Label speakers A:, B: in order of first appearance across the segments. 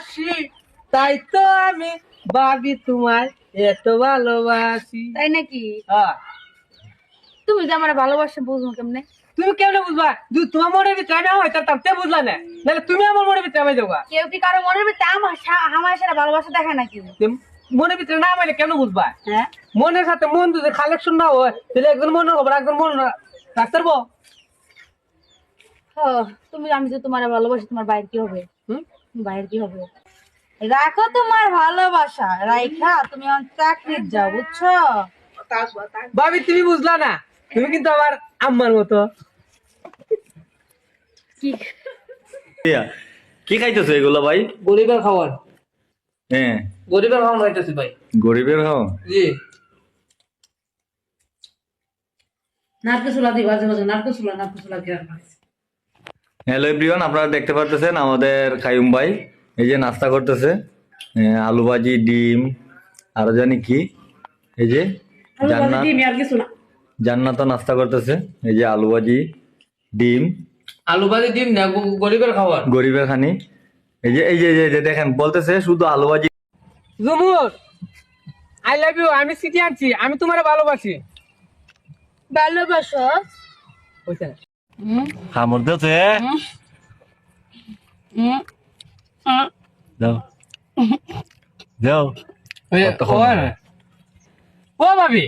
A: হাসি, তাই তো আমি ভাবি তোমায় এত ভালোবাসি।
B: তাই নাকি?
A: হ্যাঁ।
B: তুমি যে আমার ভালোবাসা বুঝবো কেমনে?
A: তুমি কেমনে বুঝবা? তোমার মনের ভিতরে না হয় তার বুঝলা না, নাহলে তুমি আমার মনের ভিতরে আমি যাবা।
B: কেউ কি কারো মনের ভিতরে আমার সাথে ভালোবাসা দেখায় নাকি?
A: মনের ভিতরে না মানে কেন বুঝবা?
B: হ্যাঁ,
A: মনের সাথে মন যদি কালেকশন না হয় তাহলে একজন মনের খবর একজন মন রাখতে পারবো?
B: তুমি, আমি যে তোমার ভালোবাসি, তোমার বাইরে কি হবে?
A: হুম?
B: বাইরে কি হবে? রাখো তোমার ভালোবাসা, রাইখা তুমি আমার চাকরির যাও, বুঝছো?
A: ভাবি তুমি বুঝলা না, তুমি কিন্তু আমার আম্মার মতো।
B: কি
C: কি খাইতেছো এগুলো ভাই?
A: গরিবের খাবার।
C: হ্যাঁ,
A: গরিবের খাবার খাইতেছি ভাই।
C: গরিবের খাও।
A: জি।
B: নারকেল ছোলা দিবা, নারকেল ছোলা কি রাখবা?
C: হ্যালো এভরিওয়ান, আপনারা দেখতে পাচ্ছেন আমাদের কাইয়ুম ভাই এই যে নাস্তা করতেছে। আলু ভাজি, ডিম, আরো জানি কি, এই যে জান্নাত
B: আর কিছু না।
C: জান্নাত নাস্তা করতেছে। এই যে আলু ভাজি, ডিম,
A: আলু ভাজি ডিম না, গরিবের খাবার।
C: গরিবের খানি। এই যে দেখেন বলতেছে শুধু আলু ভাজি।
A: Jhumur, I love you. আমি সিটি আনছি, আমি তোমার ভালোবাসি।
B: ভালোবাসো?
A: বুঝছেন?
C: খামর দিতে দাও দাও।
A: ও ভাবি,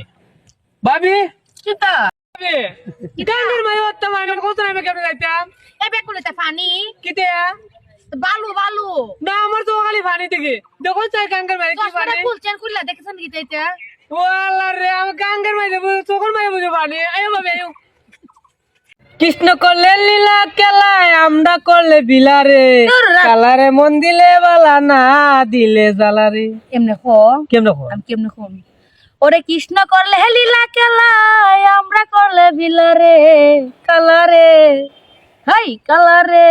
A: ভাবি,
B: কিতা?
A: ভাবি, গাঙ্গের মাই হত্যা মানে কত আমি কেমনে যাইতাম?
B: এ বেকুলিতে পানি,
A: কিতে
B: বালু বালু।
A: না, আমার তো খালি পানি থেকে দেখো চাই গাঙ্গের মাই কি
B: চশমাটা
A: পানি।
B: খুলছেন, খুললা দেখেছেন কি তাইতে?
A: ও আল্লাহ রে, আমি গাঙ্গের মাই দেবো, চোখের মাই বুঝে পানি। আয়ো ভাবি আয়ো। কৃষ্ণ করলে লীলা খেলায়, আমরা করলে বিলারে, কালারে মন দিলে বালা, না দিলে জ্বালারে।
B: এমনে খো,
A: কেমনে কর?
B: আমি কেমনে খো? ওরে কৃষ্ণ করলে লীলা খেলায়, আমরা করলে বিলারে, কালারে, হাই কালারে,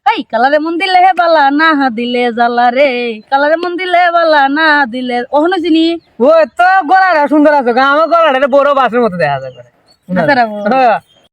B: হাই কালারে মন দিলে হে বালা, না দিলে জ্বালারে, কালারে মন দিলে বালা, না দিলে ওহনো চিনি।
A: ও তো গলাটা সুন্দর আছে, আমার গলাটা বড় বাসের মতো দেখা যায়।
B: আচ্ছা রাখো।
A: হ্যাঁ।